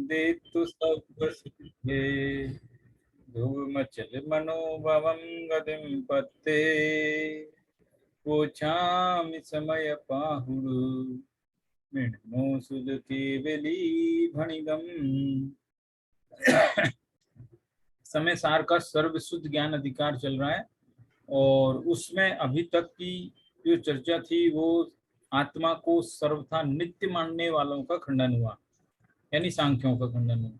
देतु सब सिद्धे धूमचल मनोभवं गतिं पत्ते कोचामि समय पाहुडु मिणमो सुध केवली भणिगम। समय सार का सर्व शुद्ध ज्ञान अधिकार चल रहा है और उसमें अभी तक की जो चर्चा थी वो आत्मा को सर्वथा नित्य मानने वालों का खंडन हुआ, यानी सांख्यों का खंडन हुआ।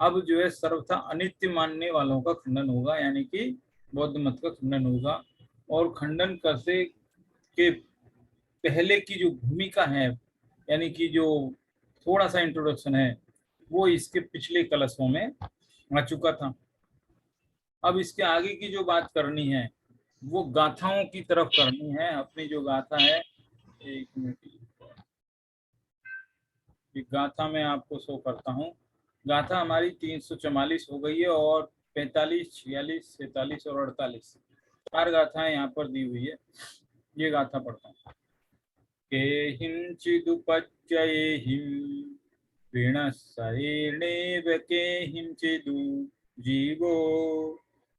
अब जो है सर्वथा अनित्य मानने वालों का खंडन होगा, यानी कि बौद्ध मत का खंडन होगा। और खंडन करने के पहले की जो भूमिका है, यानी कि जो थोड़ा सा इंट्रोडक्शन है, वो इसके पिछले कलशों में आ चुका था। अब इसके आगे की जो बात करनी है वो गाथाओं की तरफ करनी है। अपनी जो गाथा है, एक मिनट, ये गाथा मैं आपको शो करता हूँ। गाथा हमारी 344 हो गई है और 45, 46, 47 और 48 चार गाथाएं यहाँ पर दी हुई है। ये गाथा पढ़ता हूँ। केहिंचिदुपच्ययेहिं वीणस्सरेणेव केहिंचिदु जीवो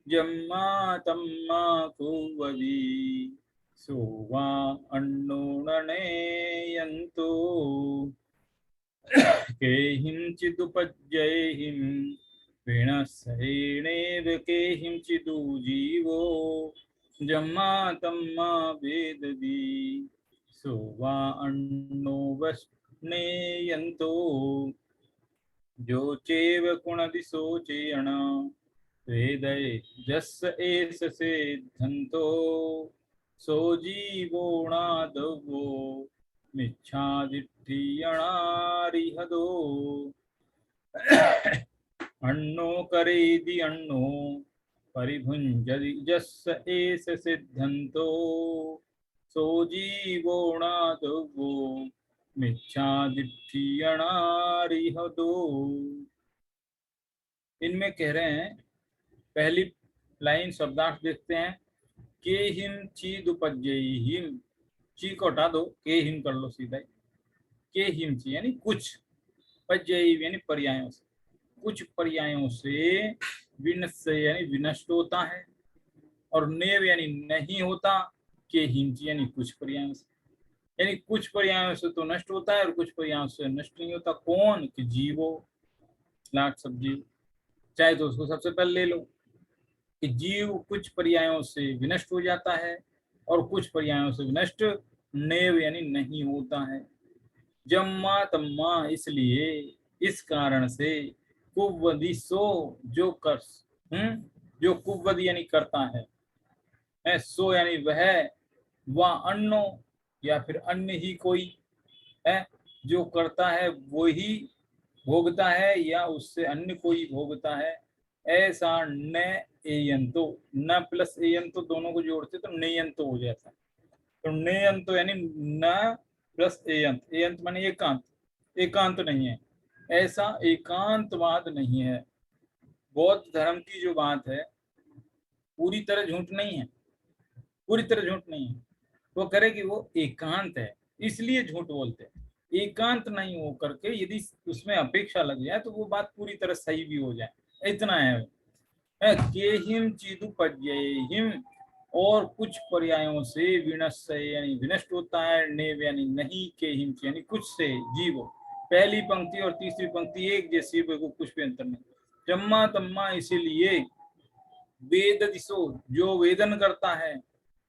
जम्मा तम्मा कुवदी सोवा अन्नूननेयन्तो केहिंचिदुपज्जयेहिं वीणस्सरेणेव केहिंचिदु जीवो जम्मा तम्मा वेददी सोवा अन्नो वस्नेयन्तो जो चेव कुणदिशो चेयण वेदये जस्स एष सिद्धन्तो सो जीवोणादवो मिच्छादिठ्ठियणारिहदो अन्नो करेदि अन्नो परिभुञ्जति जस्स एष सिद्धन्तो सो जीवोणादवो मिच्छादिठ्ठियणारिहदो। इनमें कह रहे हैं, पहली लाइन शब्दार्थ देखते हैं। के हिम चीदुपज्जयिहिम, ची को हटा दो, के हिम कर लो सीधा। के हिम ची यानी कुछ, पज्जयी यानी पर्यायों से, कुछ पर्यायों से विनश्य यानी विनष्ट होता है, और नेव यानी नहीं होता, के हिंची यानी कुछ पर्यायों से, यानी कुछ पर्यायों से तो नष्ट होता है और कुछ पर्यायों से नष्ट नहीं होता। कौन? कि जीवो, लाट सब जीव, चाहे तो उसको सबसे पहले ले लो कि जीव कुछ पर्यायों से विनष्ट हो जाता है और कुछ पर्यायों से विनष्ट नेव यानी नहीं होता है। जम्मा तम्मा इसलिए, इस कारण से, कुवदी सो जो कर, जो कुवदी यानी करता है, सो यानी वह अन्नो या फिर अन्य ही कोई है, जो करता है वो ही भोगता है या उससे अन्य कोई भोगता है। ऐसा न एयंतो, न प्लस एयंतो दोनों को जोड़ते तो नेयंतो हो जाता है। तो नेयंतो यानी न प्लस एयंत, एयंत माने एकांत, एकांत नहीं है, ऐसा एकांतवाद नहीं है। बौद्ध धर्म की जो बात है पूरी तरह झूठ नहीं है, पूरी तरह झूठ नहीं है। वो करे कि वो एकांत है इसलिए झूठ बोलते हैं। एकांत नहीं हो करके यदि उसमें अपेक्षा लग जाए तो वो बात पूरी तरह सही भी हो जाए, इतना है। केहिम चीदुपज्जयेहिम, और कुछ पर्यायों से विनश्य यानी विनष्ट होता है, नेव यानी नहीं, केहिम यानी कुछ से जीव। पहली पंक्ति और तीसरी पंक्ति एक जैसी, को कुछ भी अंतर नहीं। जम्मा तम्मा इसीलिए, वेद दिशो जो वेदन करता है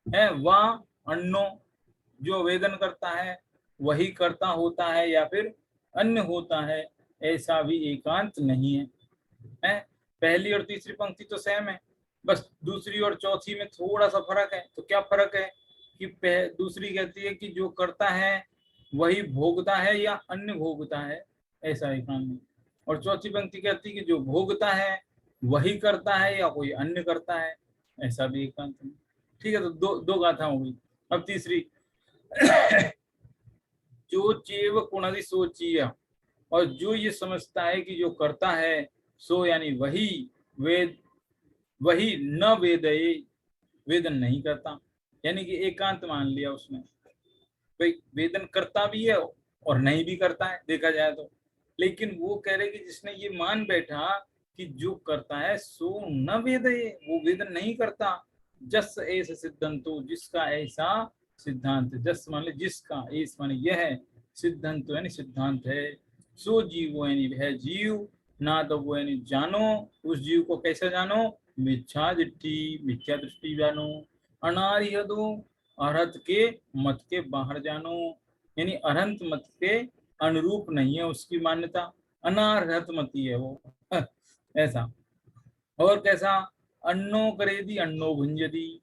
वह अन्नो जो वेदन करता है वही करता होता है या फिर अन्य होता है, ऐसा भी एकांत नहीं है। पहली और तीसरी पंक्ति तो सेम है, बस दूसरी और चौथी में थोड़ा सा फर्क है। तो क्या फर्क है कि दूसरी कहती है कि जो करता है वही भोगता है या अन्य भोगता है, ऐसा एकांत नहीं। और चौथी पंक्ति कहती है कि जो भोगता है वही करता है या कोई अन्य करता है, ऐसा भी एकांत नहीं। ठीक है, तो दो गाथा हो गई। अब तीसरी, जो चेव कुणदि सोचिया, और जो ये समझता है कि जो करता है सो यानी वही वेद, वही न वेदये, वेदन नहीं करता, यानी कि एकांत मान लिया उसने। भाई वेदन करता भी है और नहीं भी करता है देखा जाए तो। लेकिन वो कह रहे कि जिसने ये मान बैठा कि जो करता है सो न वेद, वो वेद नहीं करता। जस ऐसा सिद्धांतो, जिसका ऐसा सिद्धांत, जस माने जिसका, ऐस माने यह, सिद्धांत यानी सिद्धांत है, सो जीव यानी वह जीव, ना तो वो यानी जानो, उस जीव को कैसे जानो, मिथ्या दृष्टि, मिथ्या दृष्टि जानो, अनार्यदो, अरहत के मत के बाहर जानो, यानी अरहंत मत के अनुरूप नहीं है उसकी मान्यता, अनारहत मती है वो ऐसा। और कैसा, अन्नो करेदी अन्नो भुंजदी,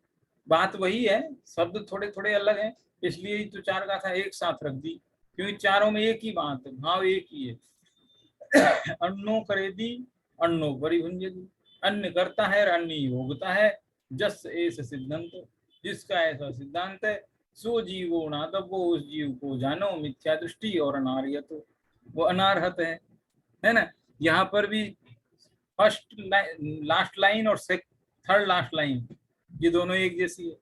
बात वही है, शब्द थोड़े थोड़े अलग हैं, इसलिए ही तो चार गाथा एक साथ रख दी, क्योंकि चारों में एक ही बात है, भाव एक ही है। अन्नो करेदी अन्नो परिभुंजदी, अन्न करता है और अन्न ही भोगता है। जस ऐसा सिद्धांत, जिसका ऐसा सिद्धांत है, सो जीवो ना तब वो उस जीव को जानो, मिथ्या दृष्टि और अनार्यत, वो अनारहत है ना। यहाँ पर भी फर्स्ट लास्ट लाइन और थर्ड लास्ट लाइन ये दोनों एक जैसी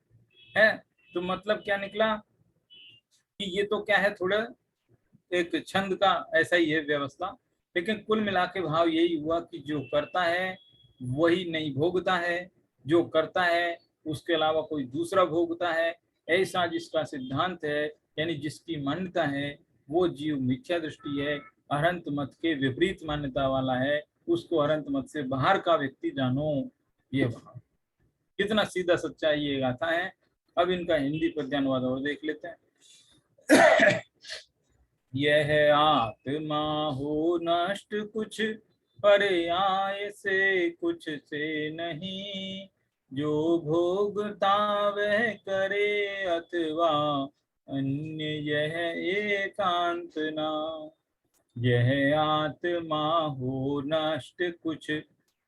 है। तो मतलब क्या निकला कि ये तो क्या है, थोड़ा एक छंद का ऐसा ही है व्यवस्था, लेकिन कुल मिला के भाव यही हुआ कि जो करता है वही नहीं भोगता है, जो करता है उसके अलावा कोई दूसरा भोगता है, ऐसा जिसका सिद्धांत है यानी जिसकी मान्यता है, वो जीव मिथ्या दृष्टि है, अरहंत मत के विपरीत मान्यता वाला है, उसको अरहंत मत से बाहर का व्यक्ति जानो। ये भाव कितना सीधा सच्चा ये गाथा है। अब इनका हिंदी पद्यानुवाद और देख लेते हैं। यह आत्मा हो नष्ट कुछ पर्याय से, कुछ से नहीं, जो भोगता वह करे अथवा अन्य यह एकांत ना। यह आत्मा हो नष्ट कुछ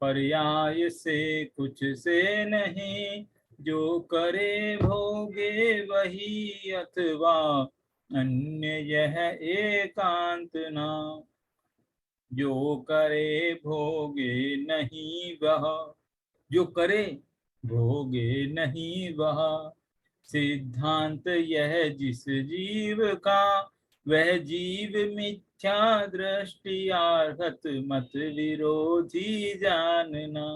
पर्याय से, कुछ से नहीं, जो करे भोगे वही अथवा अन्य यह एकांत ना। जो करे भोगे नहीं वह, जो करे भोगे नहीं वह, सिद्धांत यह जिस जीव का, वह जीव मिथ्या दृष्टि आर्हत मत विरोधी जानना।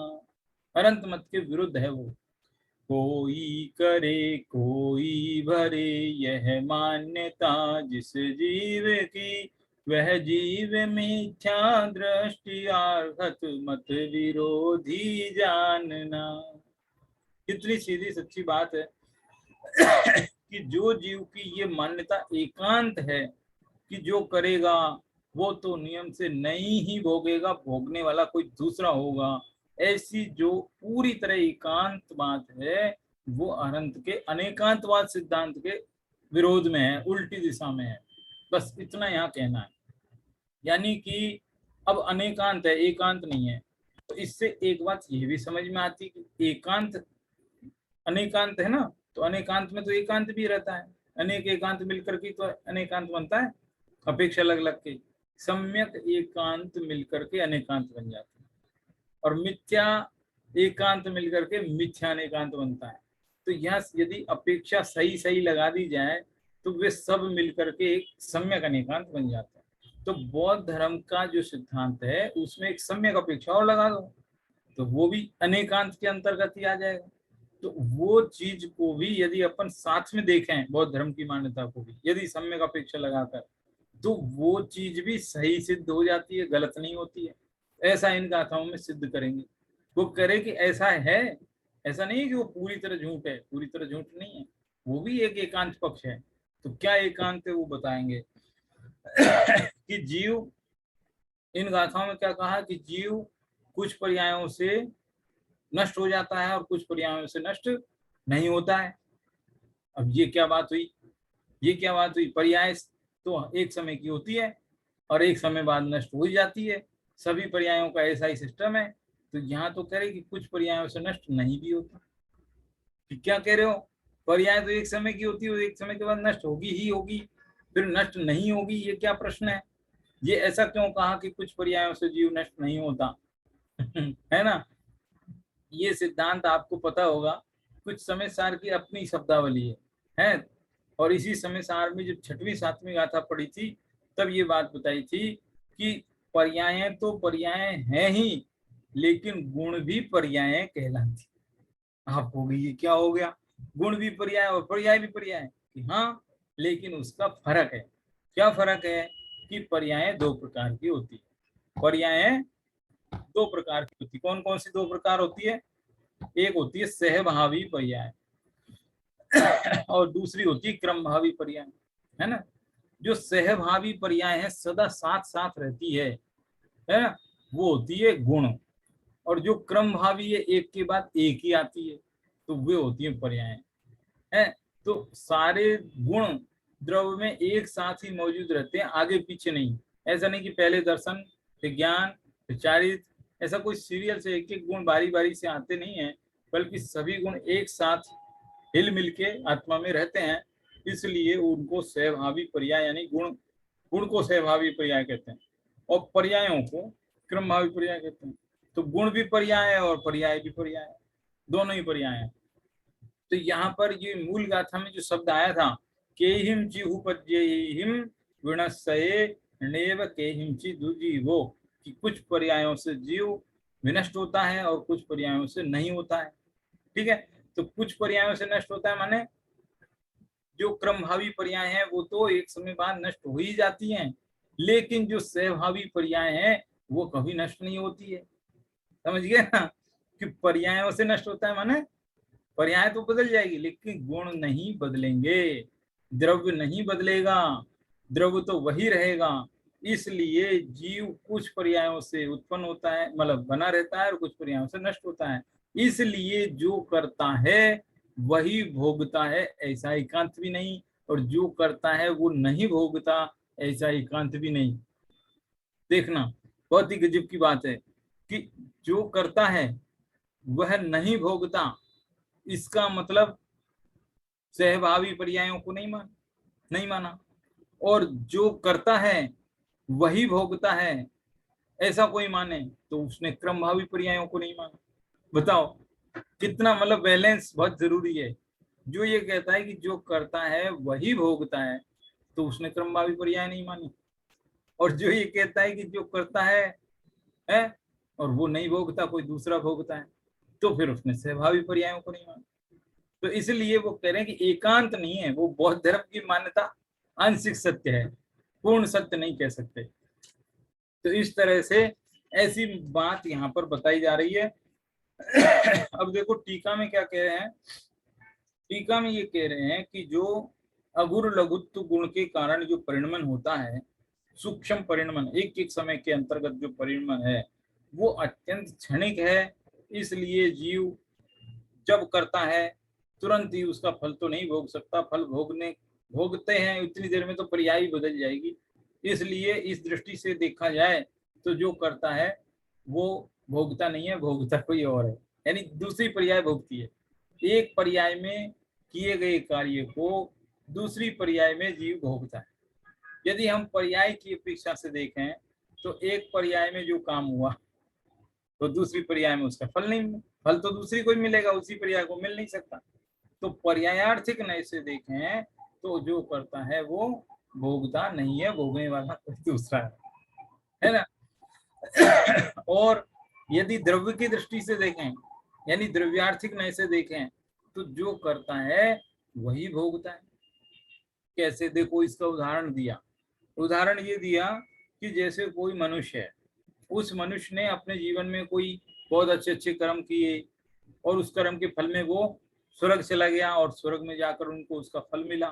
अनंत मत के विरुद्ध है वो। कोई करे कोई भरे यह मान्यता जिस जीव की, वह जीव मिथ्या दृष्टि आर्हत मत विरोधी जानना। कितनी सीधी सच्ची बात है कि जो जीव की ये मान्यता एकांत है कि जो करेगा वो तो नियम से नहीं ही भोगेगा, भोगने वाला कोई दूसरा होगा, ऐसी जो पूरी तरह एकांत बात है, वो अनंत के अनेकांतवाद सिद्धांत के विरोध में है, उल्टी दिशा में है। बस इतना यहाँ कहना है। यानी कि अब अनेकांत है, एकांत नहीं है। तो इससे एक बात ये भी समझ में आती कि एकांत अनेकांत है ना, तो अनेकांत में तो एकांत भी रहता है, अनेक एकांत मिलकर के तो अनेकांत बनता है, अपेक्षा अलग अलग के, सम्यक एकांत मिलकर के अनेकांत बन जाते हैं, और मिथ्या एकांत मिलकर के मिथ्या अनेकांत बनता है। तो यहाँ यदि अपेक्षा सही सही लगा दी जाए तो वे सब मिलकर के एक सम्यक अनेकांत बन जाते हैं। तो बौद्ध धर्म का जो सिद्धांत है उसमें एक सम्यक अपेक्षा और लगा दो तो वो भी अनेकांत के अंतर्गत ही आ जाएगा। तो वो चीज को भी यदि अपन साथ में देखें, बौद्ध धर्म की मान्यता को भी यदि सम्यक अपेक्षा लगाकर, तो वो चीज भी सही सिद्ध हो जाती है, गलत नहीं होती है। ऐसा इन गाथाओं में सिद्ध करेंगे। वो करे कि ऐसा है, ऐसा नहीं है कि वो पूरी तरह झूठ है, पूरी तरह झूठ नहीं है, वो भी एक एकांत पक्ष है। तो क्या एकांत है वो बताएंगे कि जीव, इन गाथाओं में क्या कहा कि जीव कुछ पर्यायों से नष्ट हो जाता है और कुछ पर्यायों से नष्ट नहीं होता है। अब ये क्या बात हुई, ये क्या बात हुई, पर्याय तो एक समय की होती है और एक समय बाद नष्ट हो जाती है, सभी पर्यायों का ऐसा ही सिस्टम है। तो यहाँ तो कह रहे कि कुछ पर्यायों से नष्ट नहीं भी होता। कि क्या कह रहे हो, पर्याय तो एक समय की होती है, एक समय के बाद नष्ट होगी ही होगी, फिर नष्ट नहीं होगी, ये क्या प्रश्न है। ये ऐसा क्यों कहा कि कुछ पर्यायों से जीव नष्ट नहीं होता है ना। ये सिद्धांत आपको पता होगा, कुछ समय सार की अपनी शब्दावली है। और इसी समय सार में जब छठवीं सातवीं गाथा पढ़ी थी तब ये बात बताई थी कि पर्याय तो पर्याय हैं ही, लेकिन गुण भी पर्याय कहलाती। आप होगी ये क्या हो गया, गुण भी पर्याय और पर्याय भी पर्याय कि हाँ, लेकिन उसका फर्क है। क्या फर्क है कि पर्याय दो प्रकार की होती है। पर्याय दो प्रकार की होती, कौन कौन सी दो प्रकार होती है? एक होती है सहभावी पर्याय और दूसरी होती है क्रमभावी पर्याय, है ना। जो सहभावी पर्याय है, सदा साथ साथ रहती है ना, वो होती है गुण। और जो क्रमभावी है, एक के बाद एक ही आती है, तो वे होती है पर्याय है। तो सारे गुण द्रव्य में एक साथ ही मौजूद रहते हैं, आगे पीछे नहीं। ऐसा नहीं कि पहले दर्शन फिर ज्ञान फिर चारित्र, ऐसा कोई सीरियल से एक एक गुण बारी बारी से आते नहीं है, बल्कि सभी गुण एक साथ हिल मिल के आत्मा में रहते हैं। इसलिए उनको सहभावी पर्याय यानी गुण गुण को सहभावी पर्याय कहते हैं और पर्यायों को क्रमभावी पर्याय कहते हैं। तो गुण भी पर्याय है और पर्याय भी पर्याय है, दोनों ही पर्याय है। तो यहाँ पर ये मूल गाथा में जो शब्द आया था केहिम जिहुपज्येहिम विनश्यये नेव केहिंचित् दुर्जीवो, कि कुछ पर्यायों से जीव विनष्ट होता है और कुछ पर्यायों से नहीं होता है। ठीक है, तो कुछ पर्यायों से नष्ट होता है माने जो क्रमभावी पर्याय है वो तो एक समय बाद नष्ट हो ही जाती हैं, लेकिन जो सहभावी पर्याय है वो कभी नष्ट नहीं होती है। समझ गए ना, कि पर्यायों से नष्ट होता है माने पर्याय तो बदल जाएगी लेकिन गुण नहीं बदलेंगे, द्रव्य नहीं बदलेगा, द्रव्य तो वही रहेगा। इसलिए जीव कुछ पर्यायों से उत्पन्न होता है, मतलब बना रहता है, और कुछ पर्यायों से नष्ट होता है। इसलिए जो करता है वही भोगता है, ऐसा एकांत भी नहीं, और जो करता है वो नहीं भोगता, ऐसा एकांत भी नहीं। देखना बहुत ही गजब की बात है कि जो करता है वह नहीं भोगता, इसका मतलब सहभावी पर्यायों को नहीं माना, और जो करता है वही भोगता है ऐसा कोई माने तो उसने क्रमभावी पर्यायों को नहीं माना। बताओ कितना मतलब बैलेंस बहुत जरूरी है। जो ये कहता है कि जो करता है वही भोगता है तो उसने क्रमभावी पर्याय नहीं मानी, और जो ये कहता है कि जो करता है और वो नहीं भोगता, कोई दूसरा भोगता है, तो फिर उसने सहभावी पर्यायों को नहीं माना। तो इसलिए वो कह रहे हैं कि एकांत नहीं है, वो बौद्ध धर्म की मान्यता आंशिक सत्य है, पूर्ण सत्य नहीं कह सकते। तो इस तरह से ऐसी बात यहाँ पर बताई जा रही है। अब देखो टीका में क्या कह रहे हैं, टीका में ये कह रहे हैं कि जो अगुर लघुत्व गुण के कारण जो परिणमन होता है, सूक्ष्म परिणमन, एक एक समय के अंतर्गत जो परिणमन है वो अत्यंत क्षणिक है। इसलिए जीव जब करता है तुरंत ही उसका फल तो नहीं भोग सकता, फल भोगते हैं इतनी देर में तो पर्याय बदल जाएगी। इसलिए इस दृष्टि से देखा जाए तो जो करता है वो भोगता नहीं है, भोगता कोई और है, यानी दूसरी पर्याय भोगती है। एक पर्याय में किए गए कार्य को दूसरी पर्याय में जीव भोगता है। यदि हम पर्याय की अपेक्षा से देखें तो एक पर्याय में जो काम हुआ तो दूसरी पर्याय में उसका फल नहीं, फल तो दूसरी को ही मिलेगा, उसी पर्याय को मिल नहीं सकता। तो पर्यायार्थिक नय से देखें तो जो करता है वो भोगता नहीं है, भोगने वाला कोई दूसरा है ना। और यदि द्रव्य की दृष्टि से देखें यानी द्रव्यार्थिक नय से देखें तो जो करता है वही भोगता है। कैसे, देखो इसका उदाहरण दिया, उदाहरण ये दिया कि जैसे कोई मनुष्य है, उस मनुष्य ने अपने जीवन में कोई बहुत अच्छे अच्छे कर्म किए और उस कर्म के फल में वो स्वर्ग चला गया और स्वर्ग में जाकर उनको उसका फल मिला।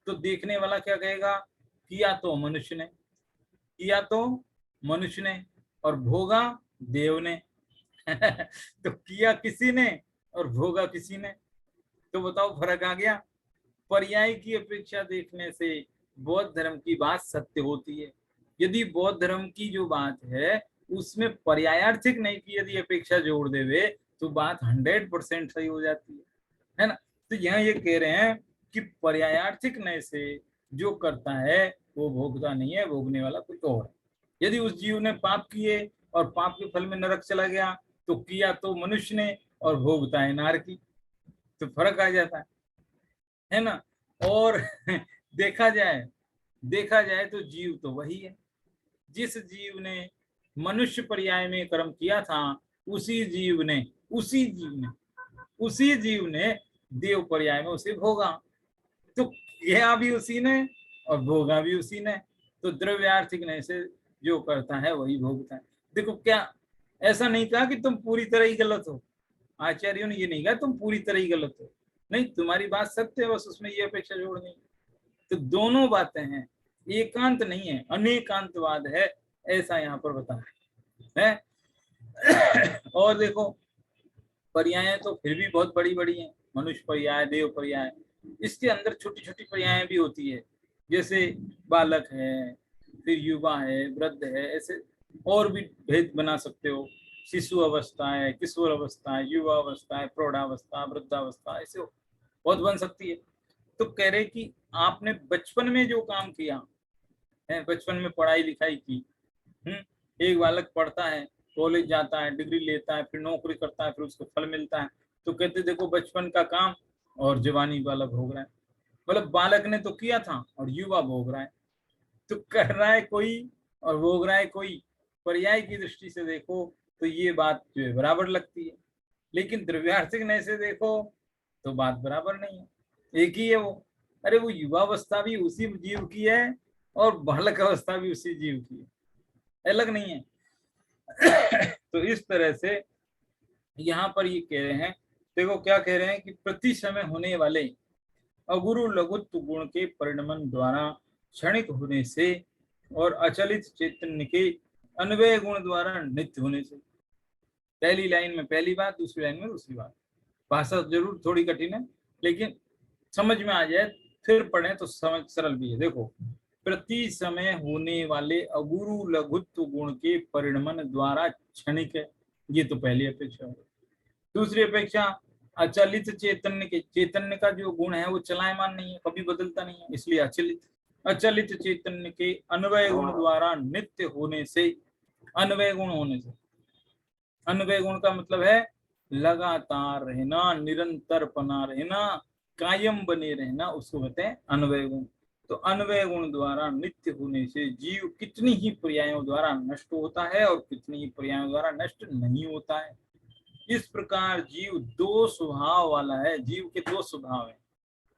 तो देखने वाला क्या कहेगा, किया तो मनुष्य ने, किया तो मनुष्य ने और भोगा देव ने। तो किया किसी ने और भोगा किसी ने, तो बताओ फर्क आ गया। पर्याय की अपेक्षा देखने से बौद्ध धर्म की बात सत्य होती है। यदि बौद्ध धर्म की जो बात है उसमें पर्यायार्थिक नहीं की यदि अपेक्षा जोड़ देवे तो बात 100% सही हो जाती है ना। तो यहाँ ये कह रहे हैं कि पर्यायार्थिक नय से जो करता है वो भोगता नहीं है, भोगने वाला कोई और है। यदि उस जीव ने पाप किए और पाप के फल में नरक चला गया तो किया तो मनुष्य ने और भोगता है नारकी, तो फर्क आ जाता है ना। और देखा जाए तो जीव तो वही है, जिस जीव ने मनुष्य पर्याय में कर्म किया था उसी जीव ने उसी जीव ने देव पर्याय में उसे भोगा। तो किया भी उसी ने और भोगा भी उसी ने। तो द्रव्यार्थिक ने से जो करता है वही भोगता है। देखो, क्या ऐसा नहीं कहा कि तुम पूरी तरह ही गलत हो, आचार्यों ने ये नहीं कहा तुम पूरी तरह ही गलत हो, नहीं, तुम्हारी बात सत्य है, बस उसमें ये अपेक्षा जोड़नी। तो दोनों बातें हैं, एकांत नहीं है, अनेकांतवाद है, ऐसा यहाँ पर बताया है। और देखो, पर्याय तो फिर भी बहुत बड़ी बड़ी हैं, मनुष्य पर्याय, देव पर्याय, इसके अंदर छोटी छोटी पर्याय भी होती है, जैसे बालक है, फिर युवा है, वृद्ध है, ऐसे और भी भेद बना सकते हो। शिशु अवस्था है, किशोर अवस्था है, युवा अवस्था है, प्रौढ़ावस्था, वृद्धावस्था, ऐसे बहुत बन सकती है। तो कह रहे कि आपने बचपन में जो काम किया है, बचपन में पढ़ाई लिखाई की, एक बालक पढ़ता है, कॉलेज जाता है, डिग्री लेता है, फिर नौकरी करता है, फिर उसको फल मिलता है, तो कहते देखो बचपन का काम और जवानी वाला भोग रहा है। मतलब बालक ने तो किया था और युवा भोग रहा है। तो कर रहा है कोई और भोग रहा है कोई। पर्याय की दृष्टि से देखो तो ये बात जो है बराबर लगती है, लेकिन द्रव्यार्थिक नय से देखो तो बात बराबर नहीं है, एक ही है वो। अरे वो युवावस्था भी उसी जीव की है और बालक अवस्था भी उसी जीव की है, अलग नहीं है। तो इस तरह से यहाँ पर ये कह रहे हैं, देखो क्या कह रहे हैं कि प्रति समय होने वाले अगुरु लघुत्व गुण के परिणमन द्वारा क्षणिक होने से और अचलित चैतन्य के अन्वय गुण द्वारा नित्य होने से। पहली लाइन में पहली बात, दूसरी लाइन में दूसरी बात। भाषा जरूर थोड़ी कठिन है, लेकिन समझ में आ जाए, फिर पढ़ें तो समझ सरल भी है। देखो, प्रति समय होने वाले अगुरु लघुत्व गुण के परिणमन द्वारा क्षणिक है, ये तो पहली अपेक्षा है। दूसरी अपेक्षा अचलित चैतन्य के, चैतन्य का जो गुण है वो चलायमान नहीं है, कभी बदलता नहीं है, इसलिए अचलित। अचलित चैतन्य के अन्वय गुण द्वारा नित्य होने से, अन्वय गुण होने से, अन्वय गुण का मतलब है लगातार रहना, निरंतर बना रहना, कायम बने रहना, उसको कहते हैं अन्वय गुण। तो अन्वय गुण द्वारा नित्य होने से जीव कितनी ही पर्यायों द्वारा नष्ट होता है और कितनी ही पर्यायों द्वारा नष्ट नहीं होता है। इस प्रकार जीव दो स्वभाव वाला है, जीव के दो स्वभाव है,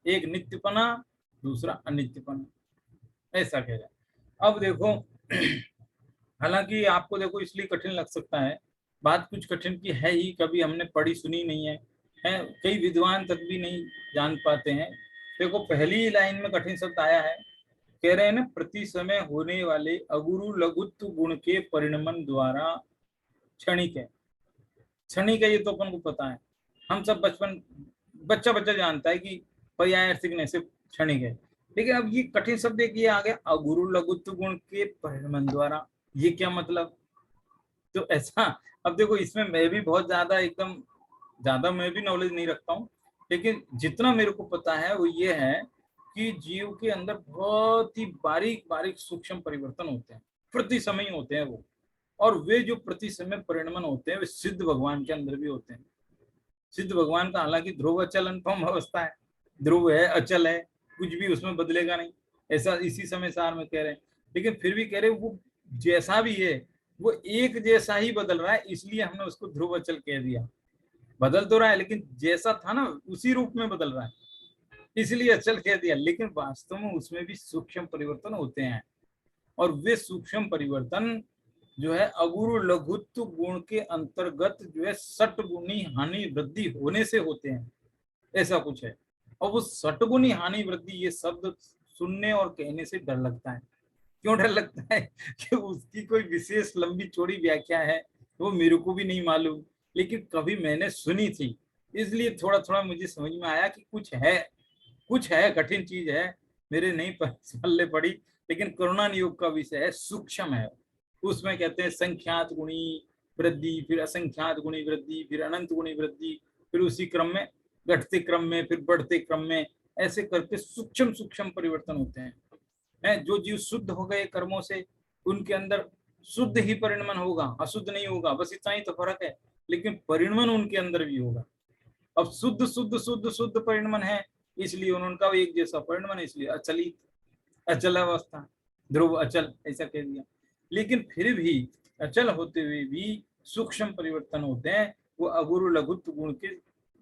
एक नित्यपना, दूसरा अनित्यपना, ऐसा कह रहा है। अब देखो, हालांकि आपको देखो इसलिए कठिन लग सकता है, बात कुछ कठिन की है ही, कभी हमने पढ़ी सुनी नहीं है, कई विद्वान तक भी नहीं जान पाते हैं। देखो पहली लाइन में कठिन शब्द आया है, कह रहे हैं ना, प्रति समय होने वाले अगुरु लघुत्व गुण के परिणमन द्वारा क्षणिक है। क्षणिक है ये तो अपन को पता है, हम सब बचपन बच्चा जानता है कि पर्यायार्थिक ने से क्षणिक है। लेकिन अब ये कठिन शब्द एक ये आ गया, अगुरु लघुत्व गुण के परिणमन द्वारा, ये क्या मतलब? तो ऐसा, अब देखो इसमें मैं भी बहुत ज्यादा एकदम ज्यादा मैं भी नॉलेज नहीं रखता हूँ, लेकिन जितना मेरे को पता है वो ये है कि जीव के अंदर बहुत ही बारीक बारीक सूक्ष्म परिवर्तन होते हैं, प्रति समय होते हैं वो, और वे जो प्रति समय परिणमन होते हैं वे सिद्ध भगवान के अंदर भी होते हैं। सिद्ध भगवान का हालांकि ध्रुव अचल अनुपम अवस्था है, ध्रुव है, अचल है, कुछ भी उसमें बदलेगा नहीं, ऐसा इसी समय सार में कह रहे हैं। लेकिन फिर भी कह रहे वो जैसा भी है वो एक जैसा ही बदल रहा है, इसलिए हमने उसको ध्रुव अचल कह दिया। बदल तो रहा है लेकिन जैसा था ना उसी रूप में बदल रहा है, इसलिए अचल कह दिया। लेकिन वास्तव में उसमें भी सूक्ष्म परिवर्तन होते हैं, और वे सूक्ष्म परिवर्तन जो है अगुरु लघुत्व गुण के अंतर्गत जो है सटगुणी हानि वृद्धि होने से होते हैं, ऐसा कुछ है। और वो सटगुणी हानि वृद्धि ये शब्द सुनने और कहने से डर लगता है। क्यों डर लगता है? कि उसकी कोई विशेष लंबी चौड़ी व्याख्या है वो मेरे को भी नहीं मालूम, लेकिन कभी मैंने सुनी थी, इसलिए थोड़ा थोड़ा मुझे समझ में आया कि कुछ है, कठिन चीज है, मेरे नहीं पल्ले पड़ी। लेकिन करुणा नियोग का विषय है, सूक्ष्म है, उसमें कहते हैं संख्यात गुणी वृद्धि, फिर असंख्यात गुणी वृद्धि, फिर अनंत गुणी वृद्धि, फिर उसी क्रम में घटते क्रम में, फिर बढ़ते क्रम में, ऐसे करके सूक्ष्म सूक्ष्म परिवर्तन होते हैं। जो जीव शुद्ध हो गए कर्मों से, उनके अंदर शुद्ध ही परिणमन होगा, अशुद्ध नहीं होगा, बस इतना ही तो फर्क है, लेकिन परिणमन उनके अंदर भी होगा। अब शुद्ध शुद्ध शुद्ध शुद्ध परिणमन है, इसलिए उनका एक जैसा परिणमन है, इसलिए अचलित, अचल अवस्था, ध्रुव अचल, ऐसा कह दिया। लेकिन फिर भी अचल होते हुए भी सूक्ष्म परिवर्तन होते हैं। वो अगुरु लघुत्व गुण के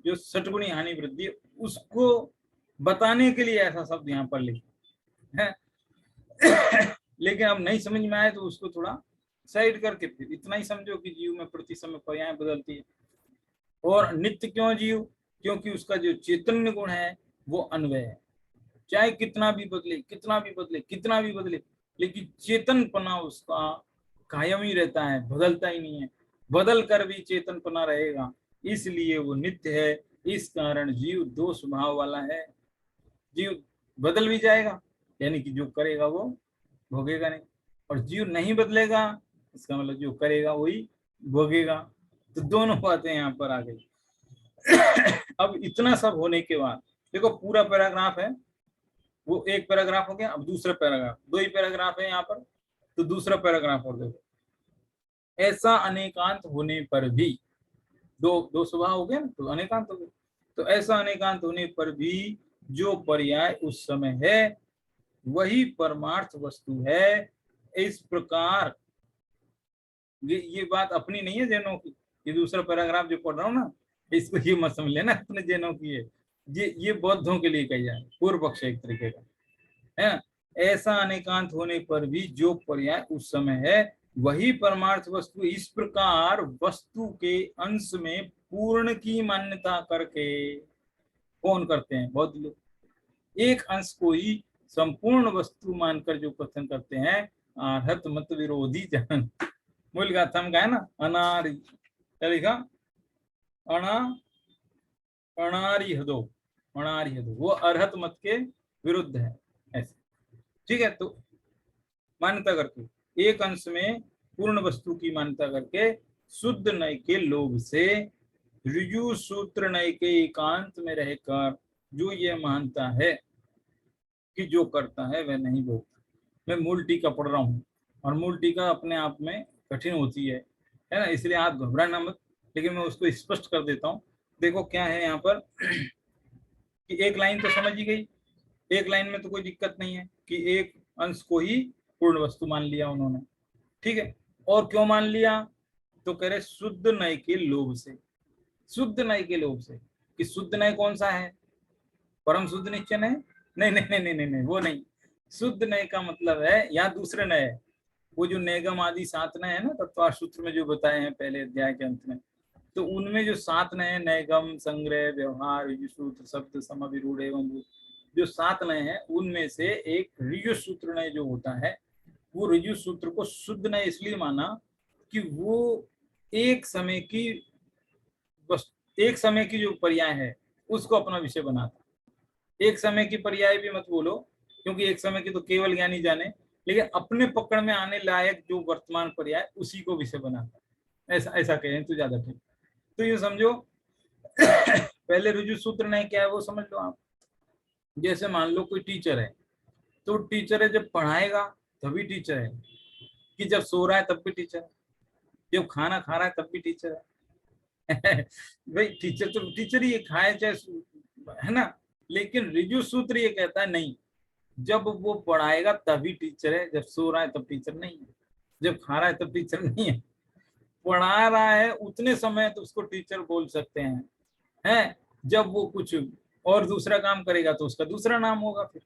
जो सटगुणी हानि वृद्धि उसको बताने के लिए ऐसा शब्द यहाँ पर लिखे है। लेकिन अब नहीं समझ में आए तो उसको थोड़ा साइड करके फिर इतना ही समझो कि जीव में प्रति समय पर्याय बदलती है। और नित्य क्यों जीव? क्योंकि उसका जो चैतन्य गुण है वो अन्वय है। चाहे कितना भी बदले, कितना भी बदले, कितना भी बदले, लेकिन चेतनपना उसका कायम ही रहता है, बदलता ही नहीं है। बदल कर भी चेतनपना रहेगा, इसलिए वो नित्य है। इस कारण जीव दो स्वभाव वाला है। जीव बदल भी जाएगा, यानी कि जो करेगा वो भोगेगा नहीं, और जीव नहीं बदलेगा, इसका मतलब जो करेगा वही भोगेगा। तो दोनों बातें यहाँ पर आ गई। अब इतना सब होने के बाद देखो पूरा पैराग्राफ है, वो एक पैराग्राफ हो गया। अब दूसरा पैराग्राफ, दो ही पैराग्राफ है यहाँ पर, तो दूसरा पैराग्राफ और देखो। ऐसा अनेकांत होने पर भी, दो दो स्वभाव हो गया ना, तो अनेकांत हो गया। तो ऐसा अनेकांत होने पर भी जो पर्याय उस समय है वही परमार्थ वस्तु है। इस प्रकार ये बात अपनी नहीं है जैनों की। ये दूसरा पैराग्राफ जो पढ़ रहा हूँ ना, इसको ये मत समझ लेना अपने जैनों की है। ये बौद्धों के लिए कही जाए, पूर्व पक्ष एक तरीके का है। ऐसा अनेकांत होने पर भी जो पर्याय उस समय है वही परमार्थ वस्तु। इस प्रकार वस्तु के अंश में पूर्ण की मान्यता करके, कौन करते हैं? बौद्ध लोग। एक अंश को ही संपूर्ण वस्तु मानकर जो कथन करते हैं, आहत मत विरोधी जन। मूल गाथा में कहा ना, अनारि, क्या लिखा? अणा अणारिहदो, अणारिहदो, वो अरहत मत के विरुद्ध है ऐसे। ठीक है, तो मान्यता करके एक अंश में पूर्ण वस्तु की मान्यता करके शुद्ध नय के लोभ से ऋजु सूत्र नय के एकांत में रहकर जो ये मानता है कि जो करता है वह नहीं भोगता। मैं मूल टीका पढ़ रहा हूँ, और मूल टीका अपने आप में कठिन होती है ना, इसलिए आप घबराना मत। लेकिन मैं उसको स्पष्ट कर देता हूँ। देखो क्या है यहाँ पर कि एक लाइन तो समझ ही गई, एक लाइन में तो कोई दिक्कत नहीं है कि एक अंश को ही पूर्ण वस्तु मान लिया उन्होंने। ठीक है, और क्यों मान लिया? तो कह रहे शुद्ध नय के लोभ से। शुद्ध नय के लोभ से, कि शुद्ध नय कौन सा है? परम शुद्ध निश्चय नय? नहीं नहीं नहीं नहीं नहीं, वो नहीं। शुद्ध नय का मतलब है यहाँ दूसरे नय, वो जो नेगम आदि 7 नय है ना तत्व सूत्र में जो बताए हैं पहले अध्याय के अंत में, तो उनमें जो 7 नय, नैगम, संग्रह, व्यवहार, ऋजु सूत्र, शब्द, समविरूढ़ एवं जो 7 नय है, उनमें से एक ऋजु सूत्र नय जो होता है, वो ऋजु सूत्र को शुद्ध नय इसलिए माना कि वो एक समय की एक समय की जो पर्याय है उसको अपना विषय बनाता। एक समय की पर्याय भी मत बोलो, क्योंकि एक समय की तो केवल ज्ञानी जाने, लेकिन अपने पकड़ में आने लायक जो वर्तमान पर्याय उसी को विषय बनाता। ऐसा ऐसा कहें तो ज्यादा ठीक। तो ये समझो पहले ऋजु सूत्र नहीं क्या है वो समझ लो आप। जैसे मान लो कोई टीचर है, तो टीचर है जब पढ़ाएगा तभी टीचर है, कि जब सो रहा है तब भी टीचर है, जब खाना खा रहा है तब भी टीचर है। भाई टीचर तो टीचर ही खाए चाहे, है ना। लेकिन ऋजु सूत्र ये कहता है नहीं, जब वो पढ़ाएगा तभी टीचर है, जब सो रहा है तब टीचर नहीं है, जब खा रहा है तब टीचर नहीं है। पढ़ा रहा है उतने समय तो उसको टीचर बोल सकते हैं, जब वो कुछ और दूसरा काम करेगा तो उसका दूसरा नाम होगा। फिर